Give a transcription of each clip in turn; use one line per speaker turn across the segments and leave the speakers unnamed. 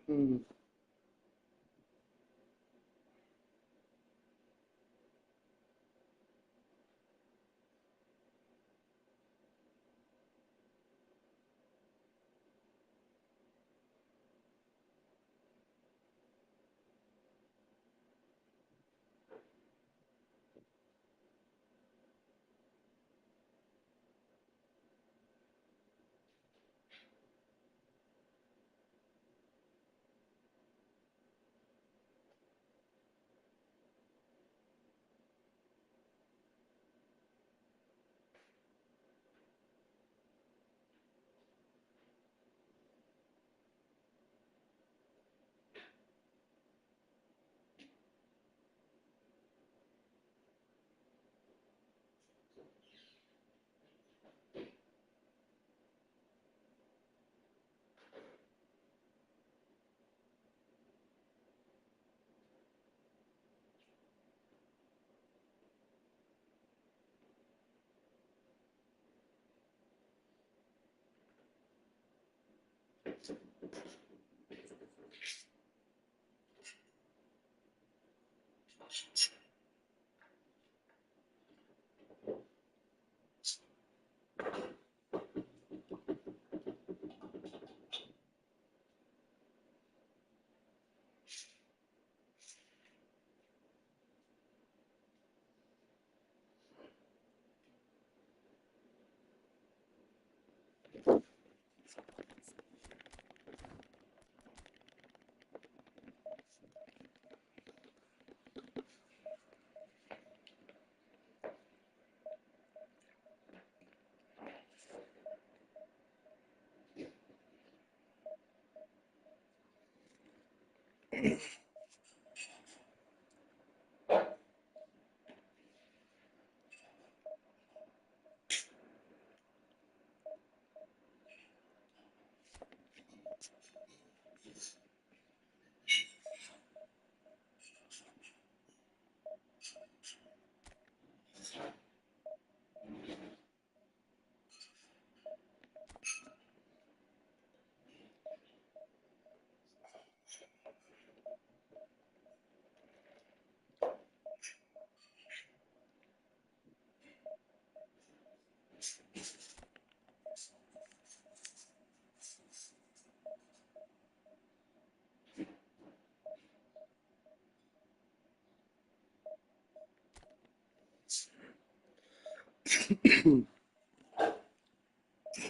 Mm.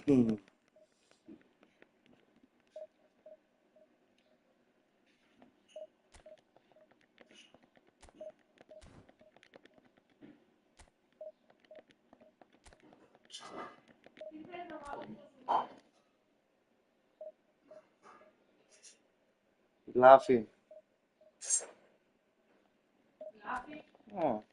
Mm. Laughing. Oh.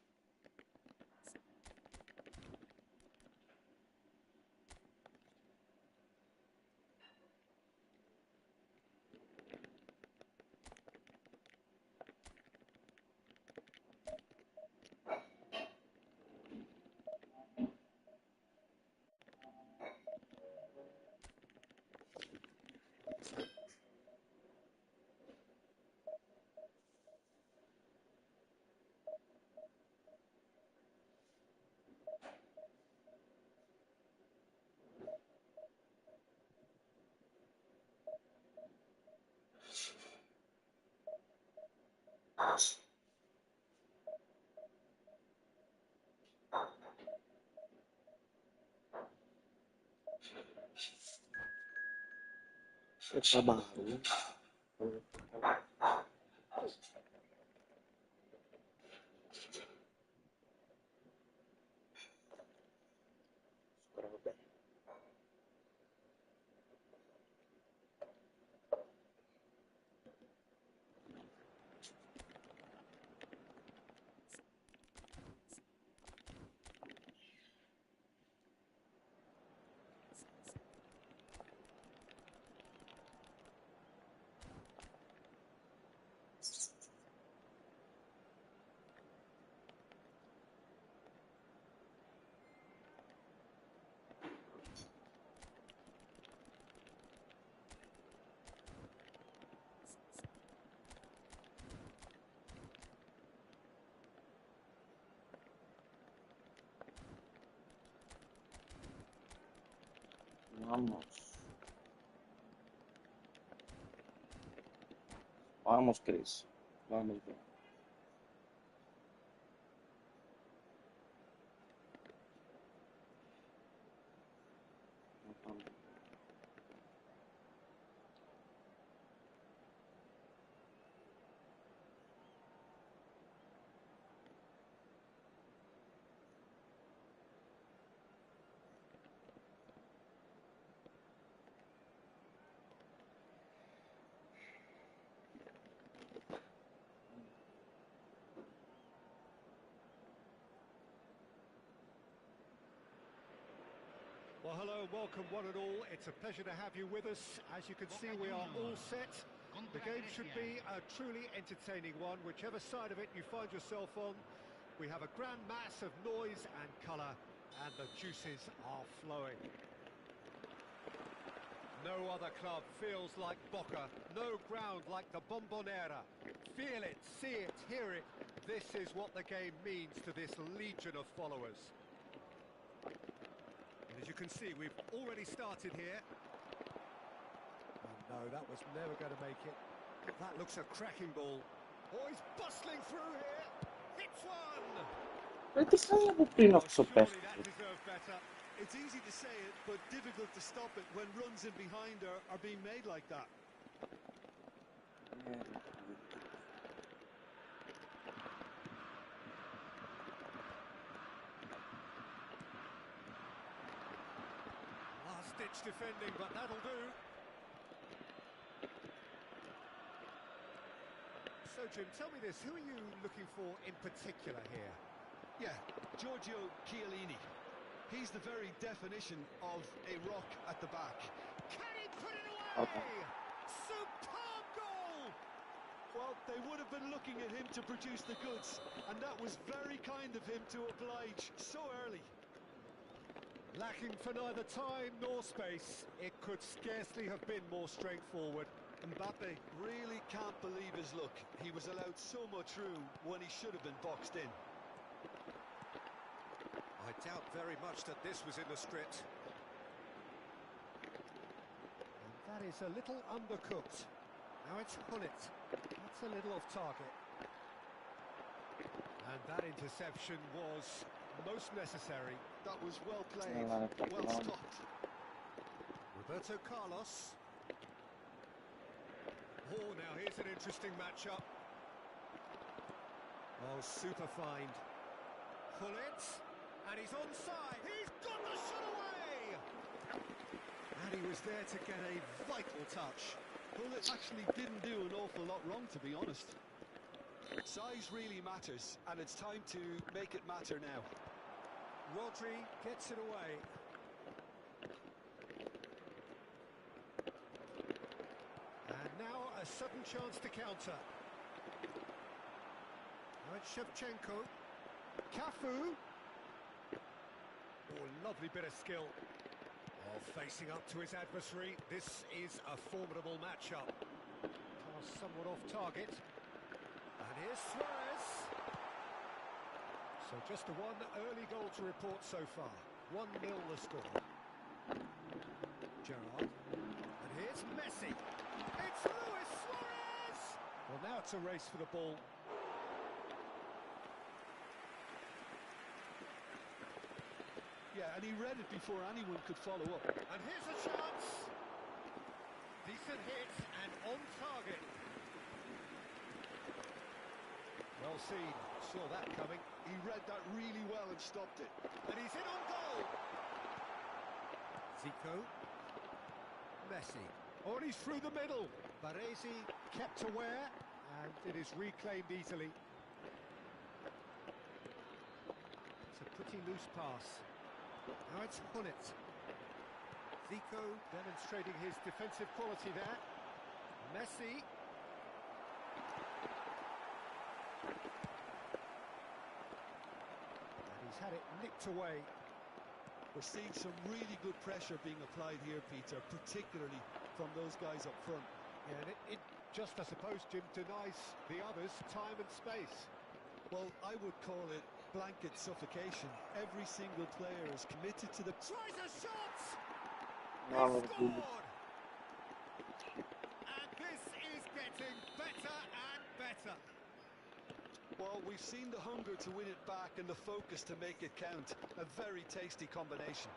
Sa trabaho. Vamos. Vamos, Chris. Vamos, bro.
Well, hello and welcome one and all. It's a pleasure to have you with us. As you can see, we are all set. The game should be a truly entertaining one, whichever side of it you find yourself on. We have a grand mass of noise and colour, and the juices are flowing. No other club feels like Boca, no ground like the Bombonera. Feel it, see it, hear it. This is what the game means to this legion of followers. As you can see, we've already started here. Oh, no, that was never going to make it. That looks a cracking ball. Oh, he's bustling through here. Hits one!
Perché sei un pochino
Surely
soppesto?
that deserved better.
It's easy to say it, but difficult to stop it when runs in behind are being made like that.
Last-ditch defending, but that'll do. So, Jim, tell me this. Who are you looking for in particular here?
Yeah, Giorgio Chiellini. He's the very definition of a rock at the back.
Can he put it away?
Okay.
Superb goal!
Well, they would have been looking at him to produce the goods, and that was very kind of him to oblige so early.
Lacking for neither time nor space, it could scarcely have been more straightforward.
Mbappe really can't believe his luck. He was allowed so much room when he should have been boxed in.
I doubt very much that this was in the script. And that is a little undercooked. Now it's Hullet. That's a little off target. And that interception was most necessary.
That was well played, well stopped.
Roberto Carlos. Oh, now here's an interesting matchup. Oh, super find. Hullet. And he's onside. He's got the shot away! And he was there to get a vital touch.
Well, it actually didn't do an awful lot wrong, to be honest. Size really matters, and it's time to make it matter now.
Rodri gets it away. And now a sudden chance to counter. Now it's Shevchenko. Cafu. Oh, lovely bit of skill. Oh, facing up to his adversary. This is a formidable matchup. Pass somewhat off target. And here's Suarez. So just the one early goal to report so far. 1-0 the score. Gerrard. And here's Messi. It's Luis Suarez! Well, now it's a race for the ball.
Yeah, and he read it before anyone could follow up.
And here's a chance. Decent hit and on target. Well seen. Saw that coming.
He read that really well and stopped it.
And he's in on goal. Zico. Messi. Oh, and he's through the middle. Baresi kept aware, and it is reclaimed easily. It's a pretty loose pass. Now it's Hullet. Zico demonstrating his defensive quality there. Messi. And he's had it nicked away.
We're seeing some really good pressure being applied here, Peter, particularly from those guys up front.
Yeah, and it just, I suppose, Jim, denies the others time and space.
Well, I would call it blanket suffocation. Every single player is committed to the...
Tries a shot!
Vamos,
He
Juli.
scored! And this is getting better and better.
Well, we've seen the hunger to win it back and the focus to make it count. A very tasty combination.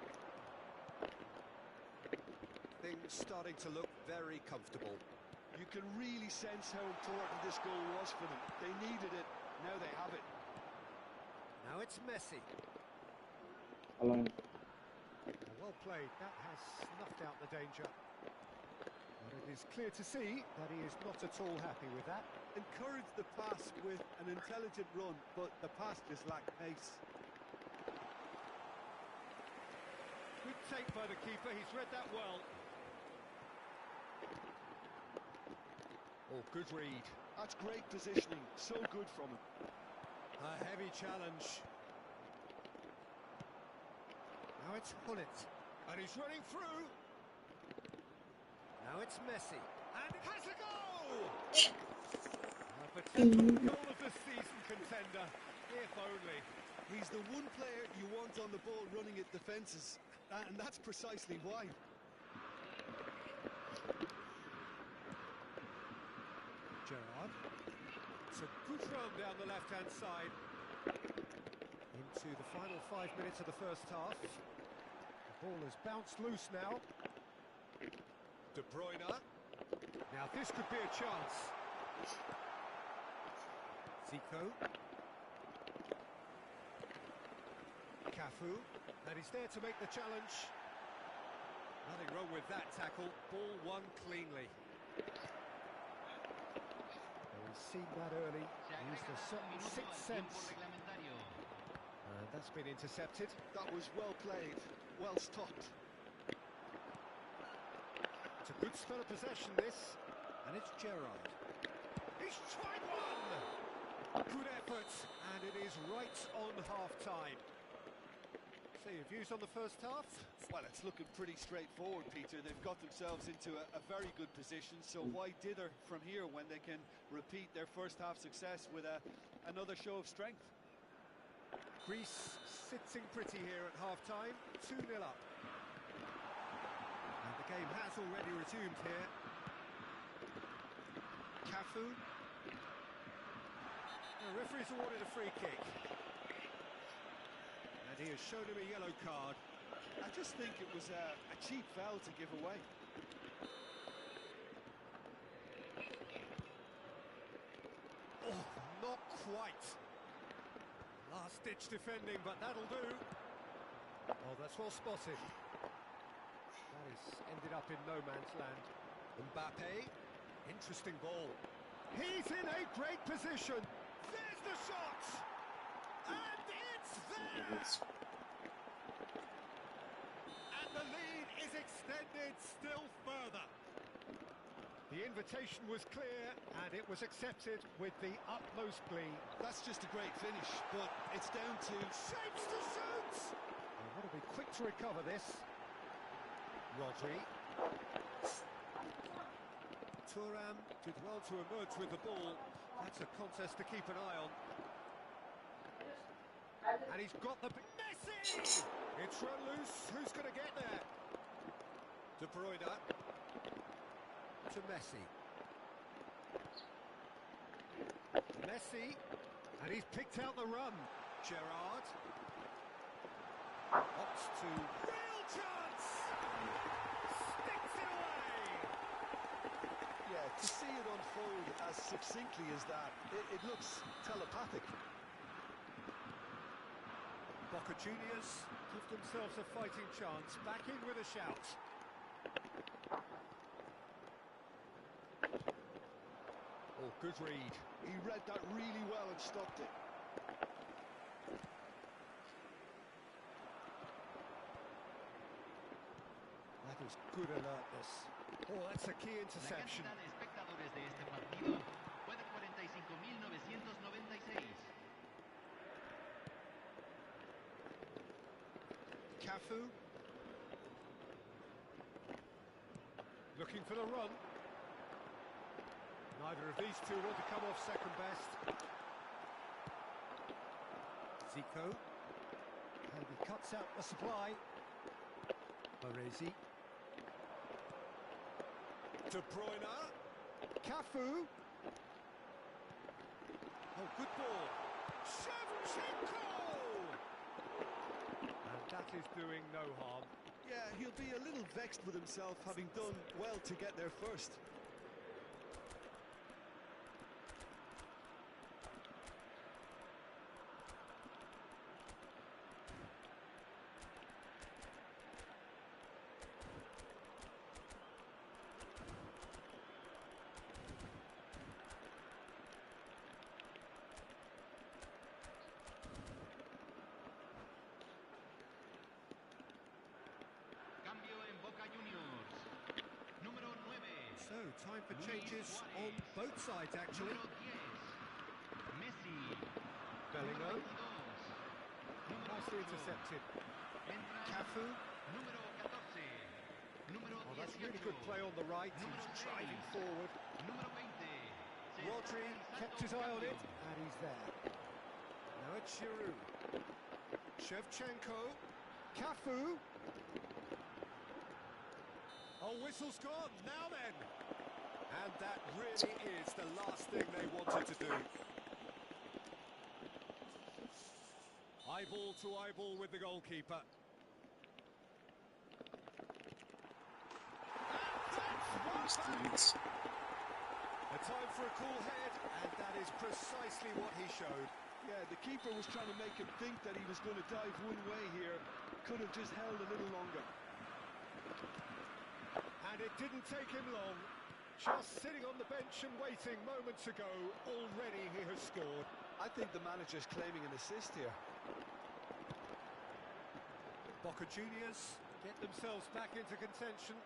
Things starting to look very comfortable.
You can really sense how important this goal was for them. They needed it, now they have it.
Now it's Messi.
Along.
Well played, that has snuffed out the danger. But it is clear to see that he is not at all happy with that.
Encouraged the pass with an intelligent run, but the pass just lacked pace.
Good take by the keeper, he's read that well. Oh, good read.
That's great positioning, so good from him.
A heavy challenge. Now it's Hullet. And he's running through. Now it's Messi. And it has a goal! A potential goal of the season contender. If only.
He's the one player you want on the ball running at defences, and that's precisely why.
Gerrard. It's a good run down the left-hand side. Into the final 5 minutes of the first half. The ball has bounced loose now. De Bruyne. Now this could be a chance. Zico. Cafu. And he's there to make the challenge. Nothing wrong with that tackle. Ball won cleanly. We've seen that early. Used a certain sixth sense. And that's been intercepted.
That was well played, well stopped.
It's a good spell of possession, this. And it's Gerrard. He's tried one! Good effort, and it is right on half-time. So your views on the first half?
Well, it's looking pretty straightforward, Peter. They've got themselves into a very good position, so why dither from here when they can repeat their first half success with another show of strength?
Greece sitting pretty here at half-time, 2-0 up. And the game has already resumed here. Cafu. The referee's awarded a free kick. And he has shown him a yellow card.
I just think it was a cheap foul to give away.
Oh, not quite. Last-ditch defending, but that'll do. Oh, that's well spotted. That has ended up in no man's land. Mbappe, interesting ball. He's in a great position. There's the shot! And it's there! And the lead is extended still further. The invitation was clear, and it was accepted with the utmost glee.
That's just a great finish, but it's down to...
Shapes to shoot! They want to be quick to recover this. Rodri. Thuram did well to emerge with the ball. That's a contest to keep an eye on. And he's got the... Messi! It's run loose. Who's going to get there? De Bruyne. To Messi. Messi. And he's picked out the run. Gerrard. Opts to... Real chance! Sticks it away!
Yeah, to see it unfold as succinctly as that, it looks telepathic.
Boca Juniors give themselves a fighting chance. Back in with a shout. Oh, good read.
He read that really well and stopped it.
That is good alertness. Oh, that's a key interception.
La cantidad de espectadores de este partido fue de 45.996.
Cafu. Looking for the run. Neither of these two want to come off second best. Zico. And he cuts out the supply. Baresi. De Bruyne. Cafu. Oh, good ball. Shevchenko! And that is doing no harm.
Yeah, he'll be a little vexed with himself, having done well to get there first.
Cambio en Boca Juniors. Número 9.
So, time for
Luis
changes
Suarez.
on both sides, actually.
Número 10. Messi.
Bellingham.
Número 22. Número
Nicely
8.
intercepted.
Entra
Cafu.
número 14. Número
Oh, that's
18.
really good play on the right.
Número
He's
6.
driving forward.
Número 20. Se está
Rodri
realizando
kept his
un
eye on
cambio.
it, and he's there. Now it's Giroud. Shevchenko. Cafu. Oh, whistle's gone. Now then. And that really is the last thing they wanted to do. Eyeball to eyeball with the goalkeeper.
Mistakes.
A time for a cool head, and that is precisely what he showed.
Yeah, the keeper was trying to make him think that he was going to dive one way here. Could have just held a little longer.
And it didn't take him long. Just sitting on the bench and waiting moments ago, already he has scored.
I think the manager's claiming an assist here.
Boca Juniors get themselves back into contention.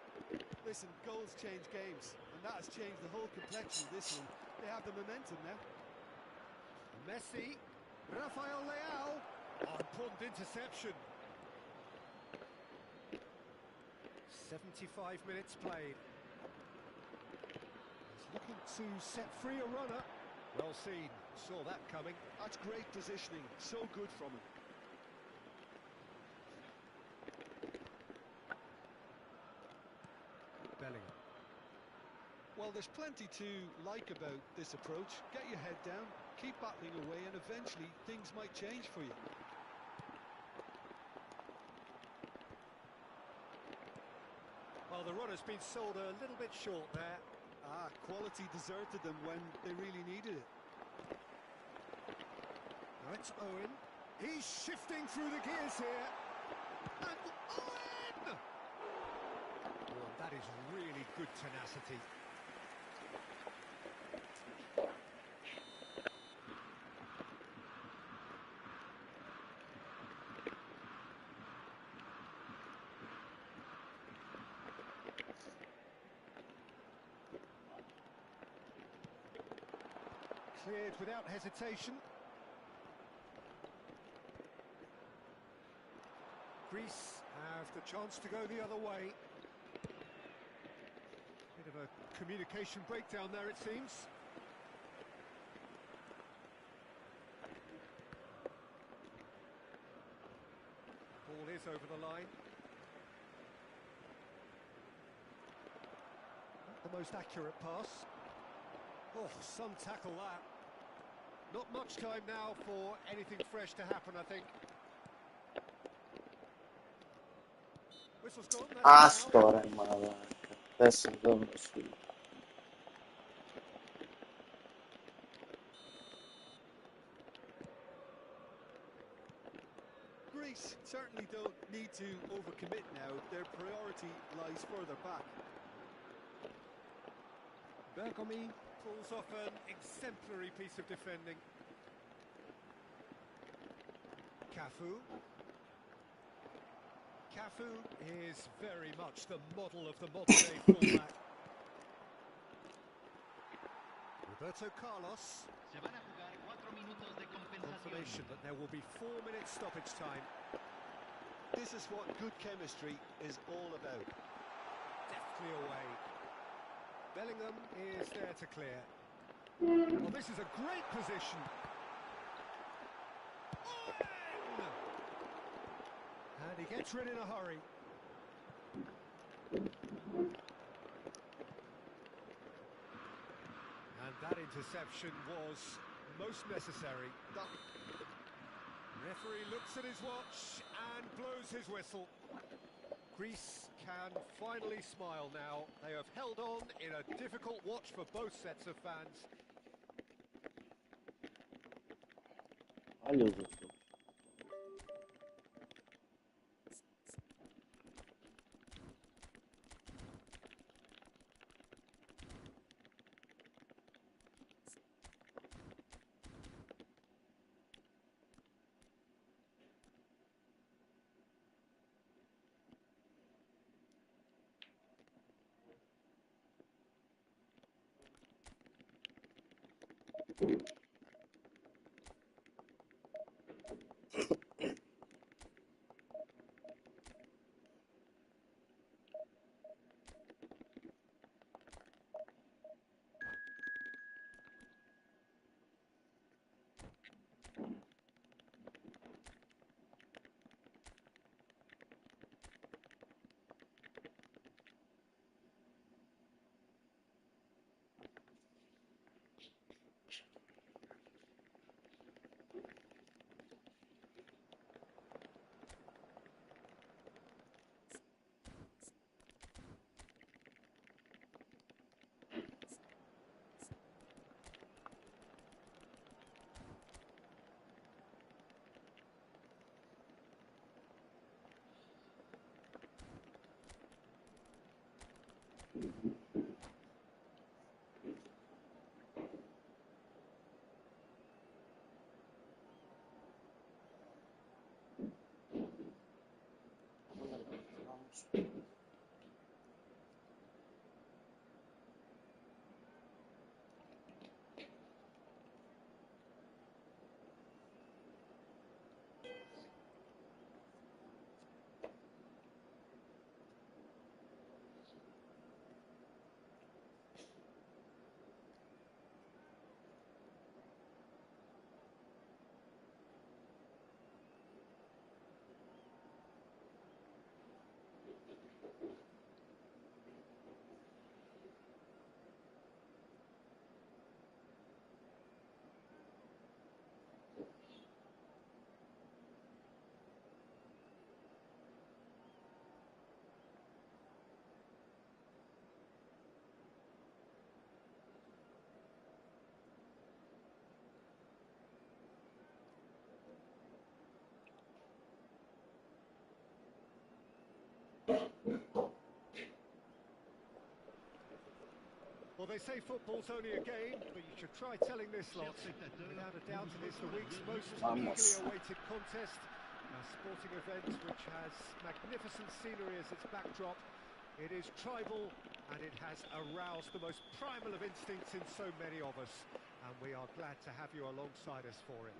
Listen, goals change games, and that has changed the whole complexion of this one. They have the momentum now.
Messi, Rafael Leao. Oh, important interception. 75 minutes played. He's looking to set free a runner. Well seen, saw that coming.
That's great positioning, so good from him.
Bellingham.
Well, there's plenty to like about this approach. Get your head down, keep battling away, and eventually things might change for you.
Well, the run has been sold a little bit short there.
Ah, quality deserted them when they really needed it.
Now it's Owen. He's shifting through the gears here. And Owen! Oh, that is really good tenacity. Cleared without hesitation. Greece have the chance to go the other way. Bit of a communication breakdown there, it seems. Ball is over the line. Not the most accurate pass. Oh, some tackle that. Not much time now for anything fresh to happen, I think. Whistle's gone. That's it now.
Astora, mala. Adesso dobro su.
Greece certainly don't need to overcommit now. Their priority lies further back.
Bergomi pulls off an exemplary piece of defending. Cafu. Cafu is very much the model of the modern-day fullback. Roberto Carlos.
Se van a jugar 4 minutos de
Confirmation
compensación.
that there will be 4 minutes stoppage time.
This is what good chemistry is all about.
Deftly away. Bellingham is there to clear. Well, this is a great position. Owen! And he gets rid in a hurry. That interception was most necessary. Referee looks at his watch and blows his whistle. Greece can finally smile now. They have held on in a difficult watch for both sets of fans.
Olha os outros.
Well, they say football's only a game, but you should try telling this lot. Without a doubt, it is the week's most eagerly awaited contest. A sporting event which has magnificent scenery as its backdrop. It is tribal, and it has aroused the most primal of instincts in so many of us. And we are glad to have you alongside us for it.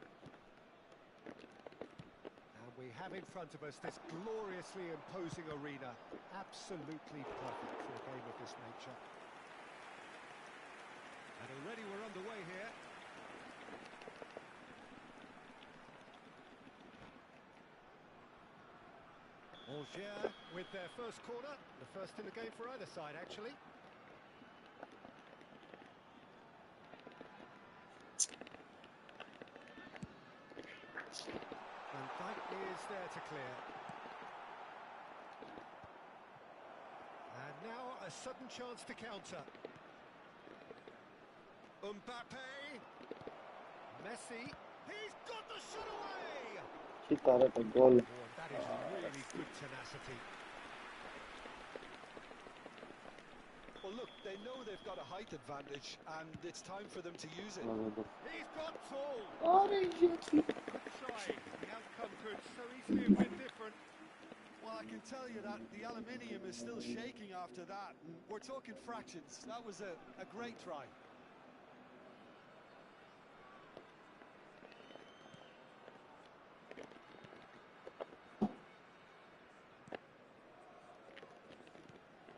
And we have in front of us this gloriously imposing arena. Absolutely perfect for a game of this nature. And already we're underway here. Algiers with their first corner, the first in the game for either side, actually. Van Dijk is there to clear. And now a sudden chance to counter. Mbappe, Messi, he's got the shot away!
Și tare pe gol.
Oh, that is really good tenacity.
Well, look, they know they've got a height advantage, and it's time for them to use it.
He's got tall.
Are gente.
Trying. The outcome could so easily have been different.
Well, I can tell you that the aluminium is still shaking after that. And we're talking fractions. That was a great try.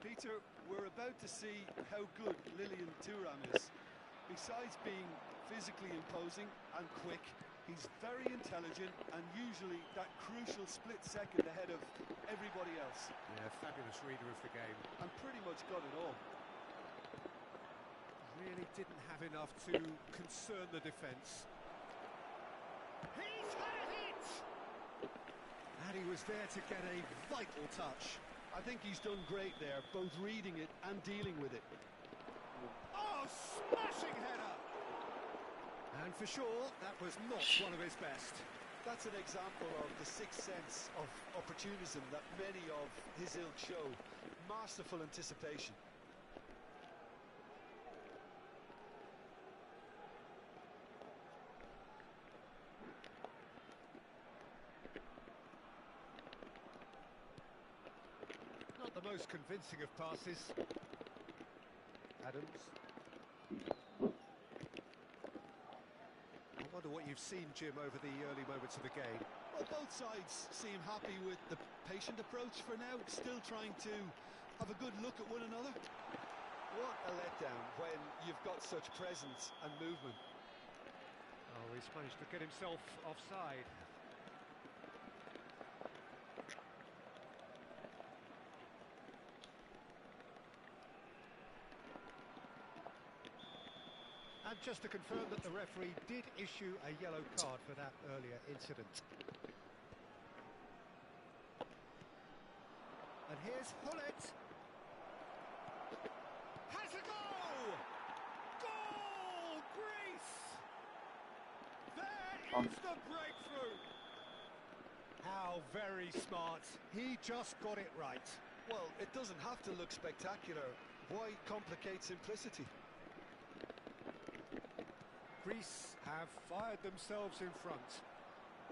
Peter, we're about to see how good Lilian Thuram is. Besides being physically imposing and quick, he's very intelligent and usually that crucial split second ahead of everybody else.
Yeah, fabulous reader of the game.
And pretty much got it all.
Really didn't have enough to concern the defence. He's had it! And he was there to get a vital touch.
I think he's done great there, both reading it and dealing with it.
Oh, smashing header! And for sure, that was not one of his best.
That's an example of the sixth sense of opportunism that many of his ilk show. Masterful anticipation.
Not the most convincing of passes. Adams. I wonder what you've seen, Jim, over the early moments of the game.
Well, both sides seem happy with the patient approach for now, still trying to have a good look at one another. What a letdown when you've got such presence and movement.
Oh, he's managed to get himself offside. And just to confirm that the referee did issue a yellow card for that earlier incident. And here's Hullet. Has a goal! Goal! Greece! There is the breakthrough! How very smart. He just got it right.
Well, it doesn't have to look spectacular. Why complicate simplicity?
Greece have fired themselves in front.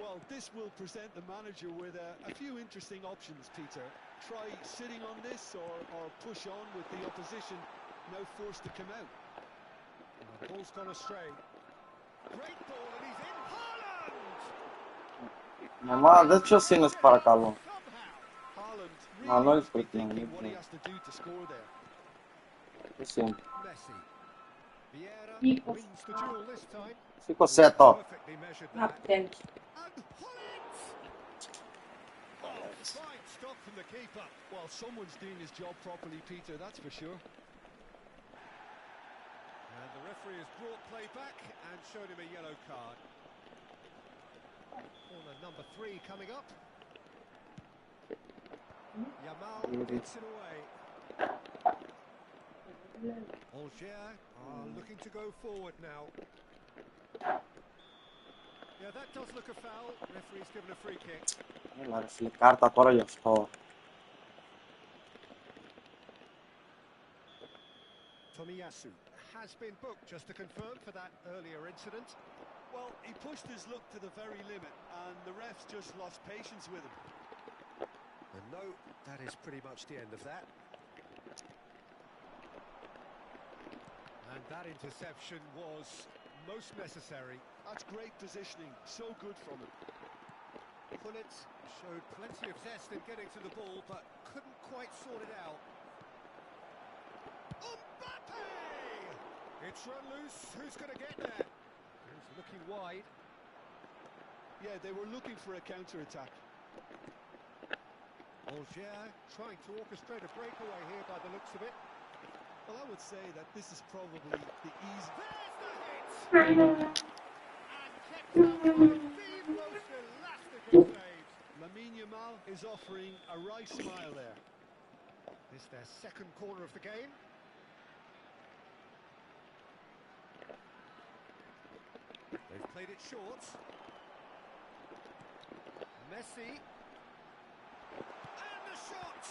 Well, this will present the manager with a few interesting options, Peter. Try sitting on this or push on with the opposition now forced to come out.
The ball's gone astray. Great ball and he's in. Haaland!
Mama, dă ce o să-i paracalo.
Haaland
Ma
really
noi
must be
spre tine,
thinking
nu
what he
tu.
has to do to score there.
Ce simt?
Messi. Vieira
Nico.
wins the duel this time.
Și cu seto.
Perfectly measured that.
Atent.
And Hullet! Oh, fine stop from the keeper.
Well, someone's doing his job properly, Peter, that's for sure.
And the referee has brought play back and showed him a yellow card. Corner number 3 coming up. Yamal gets it away. Alger are looking to go forward now. Yeah, that does look a foul. Referee's given a free kick.
L-are și carta acolo eu stau.
Tomiyasu has been booked, just to confirm, for that earlier incident.
Well, he pushed his luck to the very limit, and the refs just lost patience with him.
And no, that is pretty much the end of that. And that interception was most necessary.
That's great positioning, so good from him.
Hullet showed plenty of zest in getting to the ball, but couldn't quite sort it out. Mbappe! It's run loose. Who's going to get there? He's looking wide.
Yeah, they were looking for a counter-attack.
Alger trying to orchestrate a breakaway here by the looks of it.
Well, I would say that this is probably the easy...
There's the hit! And kept out by the most elastic of saves.
Lamine Yamal is offering a wry smile there.
This their second corner of the game. They've played it short. Messi. And the shot!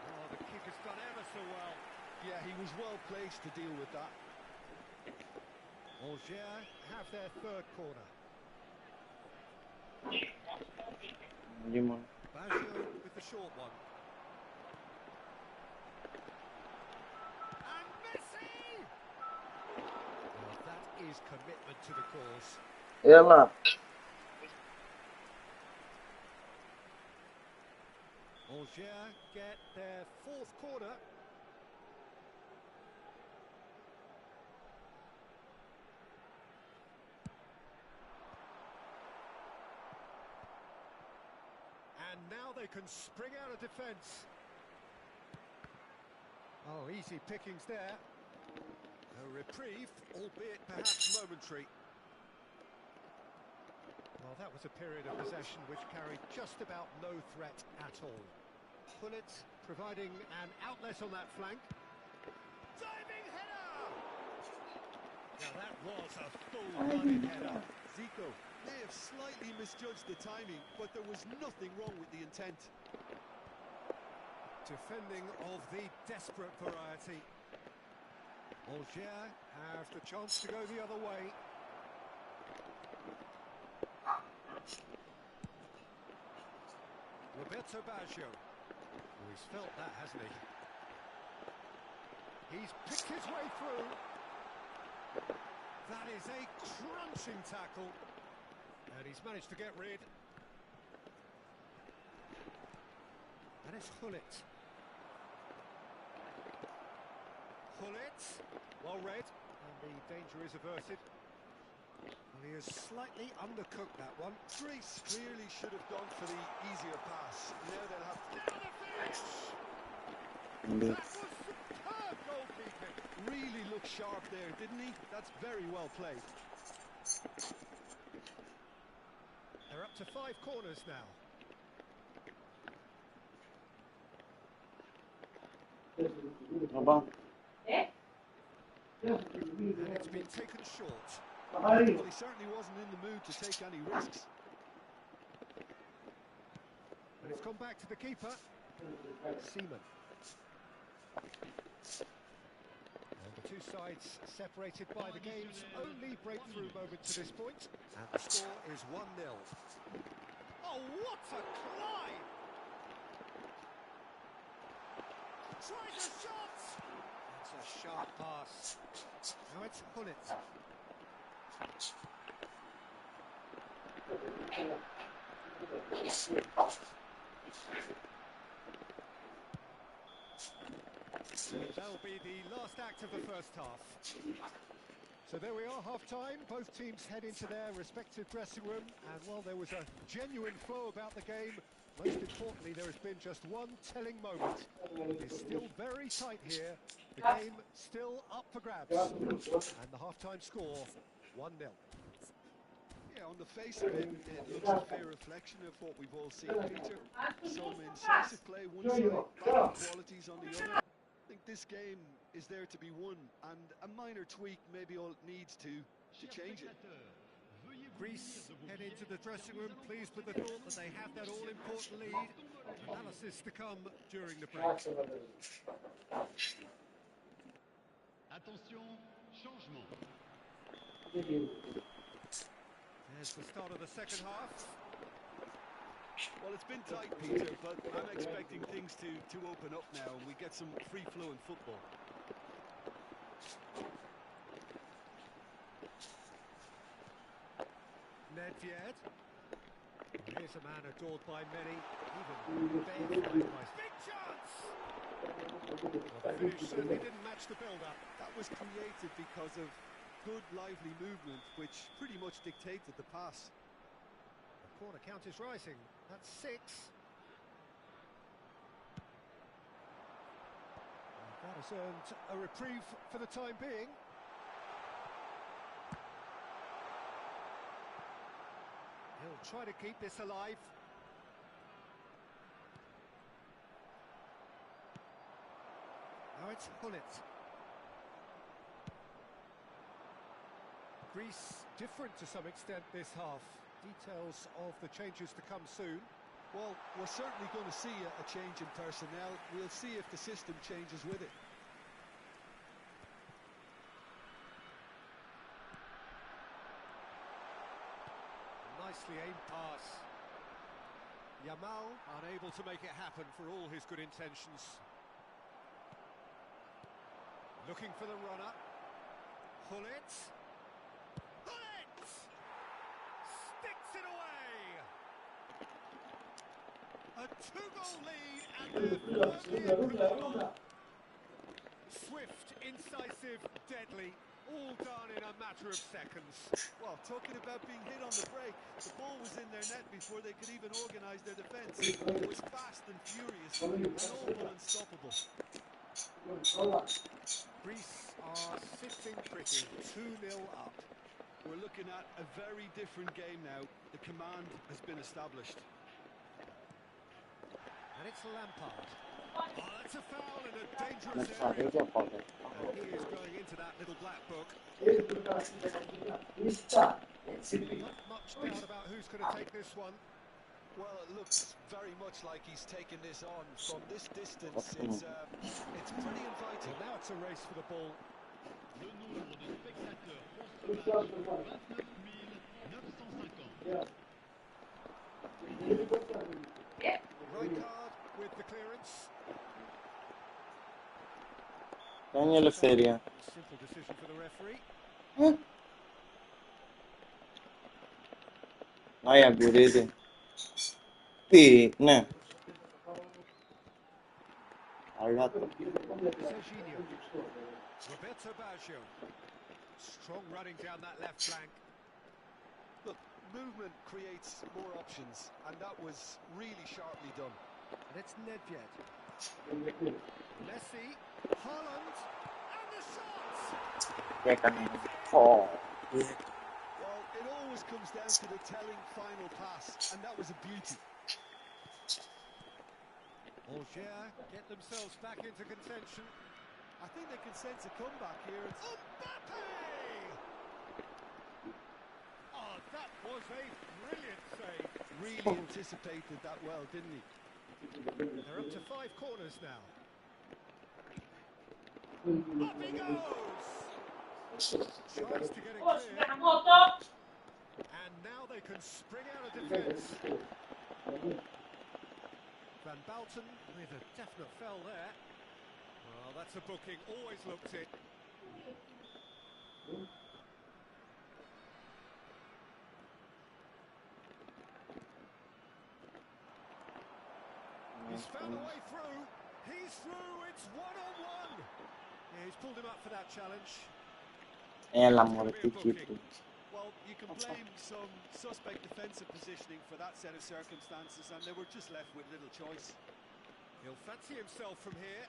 Oh, the keeper's done ever so well.
Yeah, he was well placed to deal with that.
Alger have their third corner.
Limon.
Baggio with the short one. And Messi! Well, that is commitment to the cause.
Ela.
Alger get their fourth corner. And now they can spring out of defence. Oh, easy pickings there. A reprieve, albeit perhaps momentary. Well, that was a period of possession which carried just about no threat at all. Pullet providing an outlet on that flank. Diving header! Now that was a full-blooded header.
Zico may have slightly misjudged the timing, but there was nothing wrong with the intent.
Defending of the desperate variety. Algier have the chance to go the other way. Roberto Baggio. Oh, he's felt that, hasn't he? He's picked his way through. That is a crunching tackle. And he's managed to get rid. And it's Gullit. Gullit, well read, and the danger is averted. Well, he has slightly undercooked that one.
Greece clearly should have gone for the easier pass. Now they'll have to...
Down the finish! That was superb goalkeeping.
Really looked sharp there, didn't he? That's very well played.
They're up to 5 corners now.
No bom.
And it's been taken short.
Well, he certainly wasn't in the mood to take any risks.
And it's gone back to the keeper. Seaman. And the two sides separated by the game's only breakthrough moment to this point. And the score is 1-0. Oh, what a climb! Tries a shot! It's a sharp pass. Now it's Gullit. That'll be the last act of the first half. So there we are, half-time. Both teams head into their respective dressing room. And while there was a genuine flow about the game, most importantly, there has been just one telling moment. It's still very tight here. The game still up for grabs. And the half-time score, 1-0.
Yeah, on the face of it, it looks a fair reflection of what we've all seen, Peter. Some incisive play one side, batting qualities on the other. I think this game is there to be won, and a minor tweak maybe all it needs to change it.
Greece head into the dressing room pleased with the thought that they have that all-important lead. Analysis to come during the break.
Attention, changement.
There's the start of the second half.
Well, it's been tight, Peter, but I'm expecting things to open up now and we get some free-flowing football.
Nedved. Here's a man adored by many, even verified by... Big chance! Well, the finish certainly didn't match the build-up.
That was created because of good, lively movement, which pretty much dictated the pass.
The corner count is rising. That's 6. And that has earned a reprieve for the time being. He'll try to keep this alive. Now it's Gullit. Greece different to some extent this half. Details of the changes to come soon.
Well, we're certainly going to see a change in personnel. We'll see if the system changes with it.
Nicely aimed pass. Yamal unable to make it happen for all his good intentions. Looking for the runner. Gullit. Gullit! Sticks it away! A 2-goal lead and they're firmly in control. Swift, incisive, deadly. All done in a matter of seconds.
Well, talking about being hit on the break, the ball was in their net before they could even organise their defence. It was fast and furious and all but unstoppable.
Greece are sitting pretty, 2-0 up.
We're looking at a very different game now. The command has been established.
And it's Lampard. Oh, that's a foul in a dangerous
Next
area.
time, Father.
And he is going into that little black book. Not much doubt about who's going to take this one.
Well, it looks very much like he's taken this on from this distance. It's pretty inviting.
Well, now it's a race for the ball.
Le nombre de spectateurs pour ce match, 29 950.
Rijkaard with the clearance.
Daniel Feria.
Simple decision for the referee.
Aia gurede. Ne. Arată.
Serginho. Roberto Baggio. Strong running down that left flank.
Look, movement creates more options, and that was really sharply done.
And it's Nedved. Messi. Haaland. And the shot!
Cred că nu. Oh.
Well, it always comes down to the telling final pass, and that was a beauty.
Alger get themselves back into contention.
I think they can sense a comeback here.
Mbappe! Oh, that was a brilliant save.
Really anticipated that well, didn't he?
They're up to 5 corners now. Up he goes! Tries to get it clear. And now they can spring out of defence. Van Balten with a definite foul there. Well, that's a booking, always looked it. He's found a way through. He's through, it's 1-on-1. Yeah, he's pulled him up for that challenge.
E l'amore di tipo.
Well, you can blame some suspect defensive positioning for that set of circumstances, and they were just left with little choice.
He'll fancy himself from here.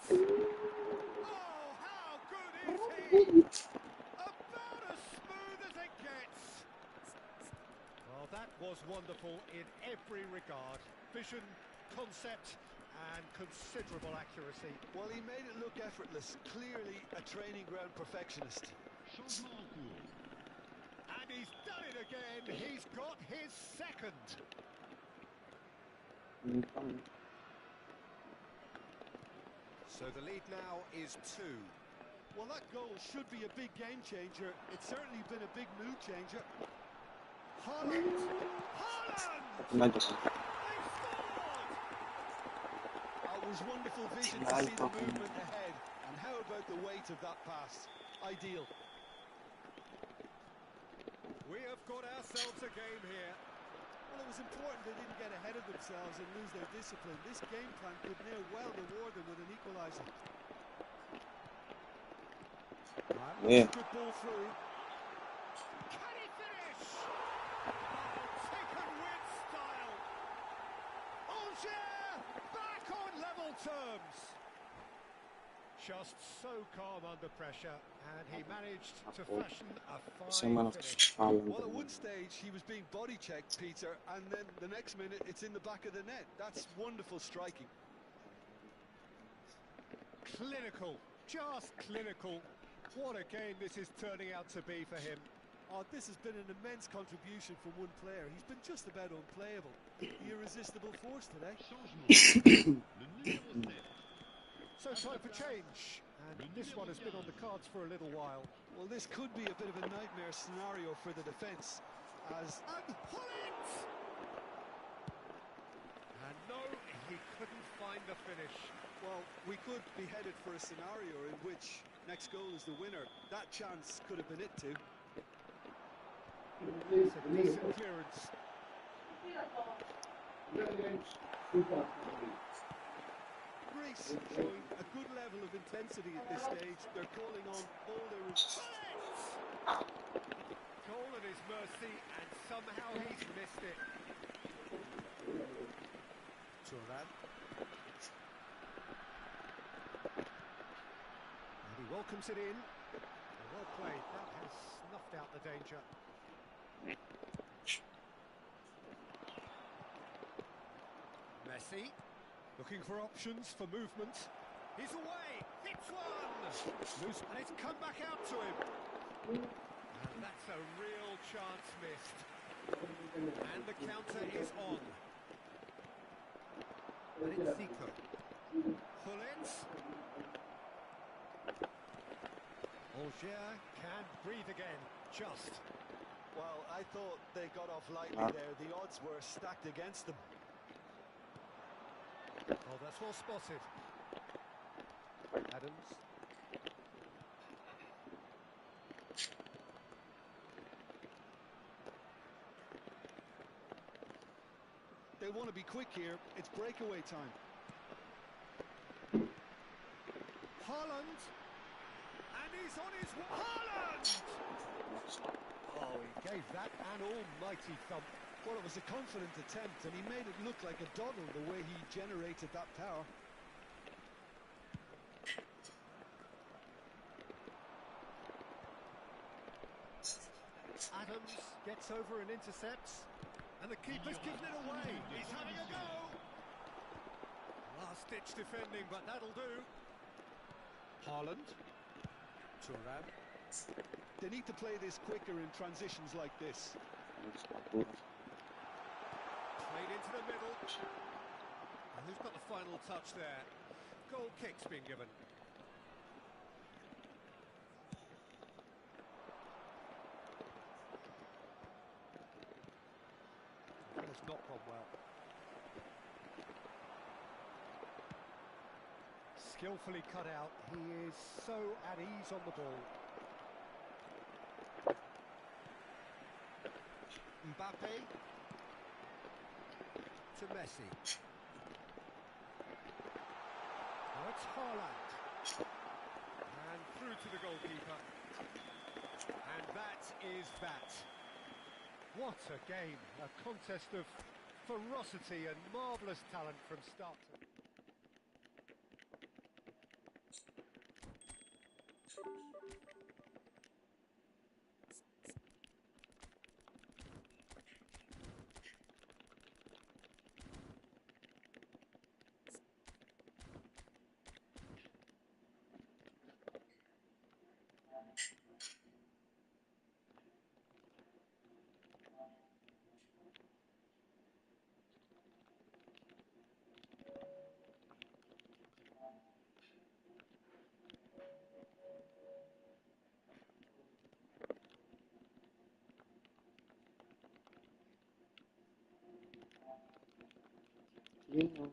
Oh, how good is he? About as smooth as it gets. Well, that was wonderful in every regard. Vision, concept, and considerable accuracy.
Well, he made it look effortless. Clearly a training ground perfectionist.
Changement en cours.
And he's done it again. He's got his second. So the lead now is 2.
Well, that goal should be a big game changer. It's certainly been a big mood changer.
Haaland! Haaland!
Magic.
They've scored!
It was wonderful vision to see the movement ahead. And how about the weight of that pass? Ideal.
We have got ourselves a game here.
Well, it was important they didn't get ahead of themselves and lose their discipline. This game plan could now well reward them with an equaliser.
Yeah.
Good ball through. Can he finish? Oh, taken with style. Alger back on level terms. Just so calm under pressure, and he managed to fashion a fine finish.
Well, at one stage he was being body checked, Peter, and then the next minute it's in the back of the net. That's wonderful striking.
Clinical, just clinical. What a game this is turning out to be for him.
Oh, this has been an immense contribution from one player. He's been just about unplayable. The irresistible force today.
Changement. Le numéro 7.
So time for change, and this one has been on the cards for a little while.
Well, this could be a bit of a nightmare scenario for the defence, as...
And pull it! And no, he couldn't find the finish.
Well, we could be headed for a scenario in which next goal is the winner. That chance could have been it too.
It's a decent clearance.
Greece showing a good level of intensity at this stage. They're calling on all their...
Goal at his mercy, and somehow he's missed it. Thuram. And he welcomes it in. Well played. That has snuffed out the danger. Messi, looking for options for movement. He's away. Hits one. Loose, and it's come back out to him. And that's a real chance missed. And the counter is on. And it's Zico. Hullins. Algier can breathe again. Just.
Well, I thought they got off lightly there. The odds were stacked against them.
Oh, that's well spotted. Adams.
They want to be quick here. It's breakaway time.
Haaland. And he's on his way. Haaland! Oh, he gave that an almighty thump.
Well, it was a confident attempt, and he made it look like a doddle the way he generated that power.
Adams gets over and intercepts. And the keeper's given it away. He's having a go. Last-ditch defending, but that'll do. Haaland. Thuram.
They need to play this quicker in transitions like this.
Played into the middle. And who's got the final touch there? Goal kick's been given. It's not gone well. Skillfully cut out. He is so at ease on the ball. Mbappe to Messi. Now it's Haaland. And through to the goalkeeper. And that is that. What a game. A contest of ferocity and marvellous talent from start to...
Lindo.